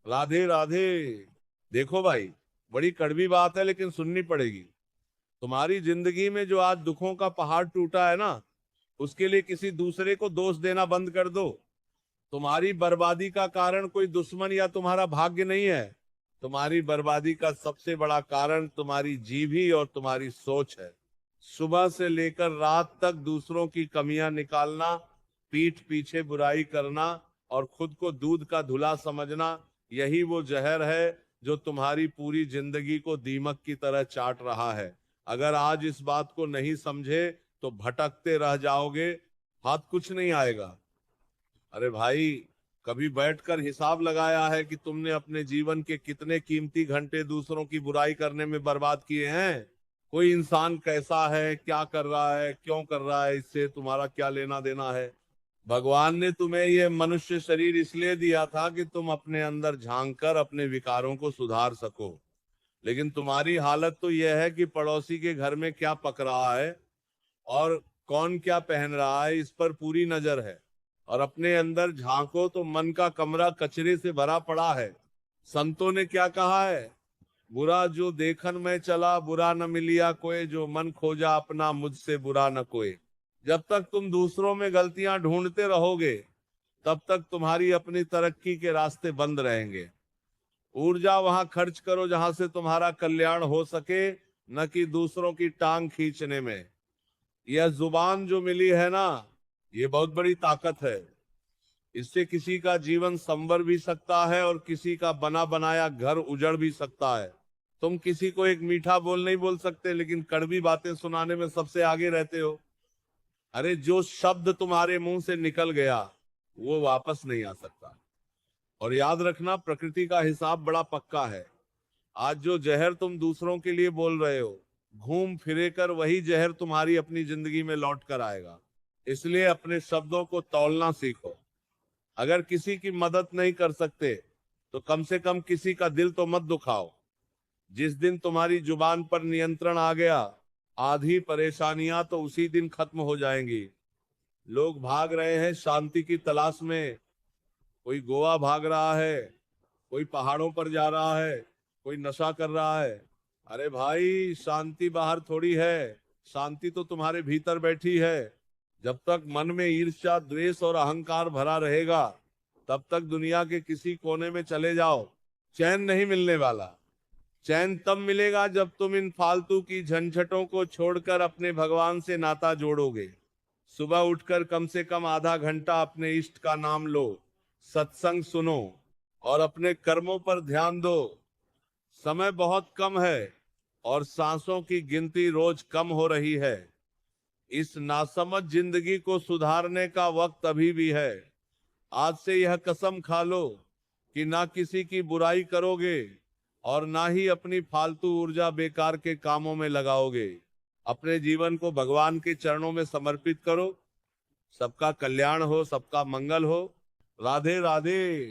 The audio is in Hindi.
राधे राधे। देखो भाई, बड़ी कड़वी बात है लेकिन सुननी पड़ेगी। तुम्हारी जिंदगी में जो आज दुखों का पहाड़ टूटा है ना, उसके लिए किसी दूसरे को दोष देना बंद कर दो। तुम्हारी बर्बादी का कारण कोई दुश्मन या तुम्हारा भाग्य नहीं है। तुम्हारी बर्बादी का सबसे बड़ा कारण तुम्हारी जीभी और तुम्हारी सोच है। सुबह से लेकर रात तक दूसरों की कमियां निकालना, पीठ पीछे बुराई करना और खुद को दूध का धुला समझना, यही वो जहर है जो तुम्हारी पूरी जिंदगी को दीमक की तरह चाट रहा है। अगर आज इस बात को नहीं समझे तो भटकते रह जाओगे, हाथ कुछ नहीं आएगा। अरे भाई, कभी बैठकर हिसाब लगाया है कि तुमने अपने जीवन के कितने कीमती घंटे दूसरों की बुराई करने में बर्बाद किए हैं? कोई इंसान कैसा है, क्या कर रहा है, क्यों कर रहा है, इससे तुम्हारा क्या लेना देना है? भगवान ने तुम्हें ये मनुष्य शरीर इसलिए दिया था कि तुम अपने अंदर झांक कर अपने विकारों को सुधार सको। लेकिन तुम्हारी हालत तो यह है कि पड़ोसी के घर में क्या पक रहा है और कौन क्या पहन रहा है, इस पर पूरी नजर है। और अपने अंदर झांको तो मन का कमरा कचरे से भरा पड़ा है। संतों ने क्या कहा है? बुरा जो देखन में चला, बुरा न मिलिया कोई, जो मन खोजा अपना मुझसे बुरा न कोई। जब तक तुम दूसरों में गलतियां ढूंढते रहोगे, तब तक तुम्हारी अपनी तरक्की के रास्ते बंद रहेंगे। ऊर्जा वहां खर्च करो जहां से तुम्हारा कल्याण हो सके, न कि दूसरों की टांग खींचने में। यह जुबान जो मिली है ना, ये बहुत बड़ी ताकत है। इससे किसी का जीवन संवर भी सकता है और किसी का बना बनाया घर उजड़ भी सकता है। तुम किसी को एक मीठा बोल नहीं बोल सकते, लेकिन कड़वी बातें सुनाने में सबसे आगे रहते हो। अरे, जो शब्द तुम्हारे मुंह से निकल गया वो वापस नहीं आ सकता। और याद रखना, प्रकृति का हिसाब बड़ा पक्का है। आज जो जहर तुम दूसरों के लिए बोल रहे हो, घूम फिरे कर वही जहर तुम्हारी अपनी जिंदगी में लौट कर आएगा। इसलिए अपने शब्दों को तौलना सीखो। अगर किसी की मदद नहीं कर सकते तो कम से कम किसी का दिल तो मत दुखाओ। जिस दिन तुम्हारी जुबान पर नियंत्रण आ गया, आधी परेशानियां तो उसी दिन खत्म हो जाएंगी। लोग भाग रहे हैं शांति की तलाश में। कोई गोवा भाग रहा है, कोई पहाड़ों पर जा रहा है, कोई नशा कर रहा है। अरे भाई, शांति बाहर थोड़ी है, शांति तो तुम्हारे भीतर बैठी है। जब तक मन में ईर्ष्या, द्वेष और अहंकार भरा रहेगा, तब तक दुनिया के किसी कोने में चले जाओ, चैन नहीं मिलने वाला। चैन तब मिलेगा जब तुम इन फालतू की झंझटों को छोड़कर अपने भगवान से नाता जोड़ोगे। सुबह उठकर कम से कम आधा घंटा अपने इष्ट का नाम लो, सत्संग सुनो और अपने कर्मों पर ध्यान दो। समय बहुत कम है और सांसों की गिनती रोज कम हो रही है। इस नासमझ जिंदगी को सुधारने का वक्त अभी भी है। आज से यह कसम खा लो कि ना किसी की बुराई करोगे और ना ही अपनी फालतू ऊर्जा बेकार के कामों में लगाओगे। अपने जीवन को भगवान के चरणों में समर्पित करो। सबका कल्याण हो, सबका मंगल हो। राधे राधे।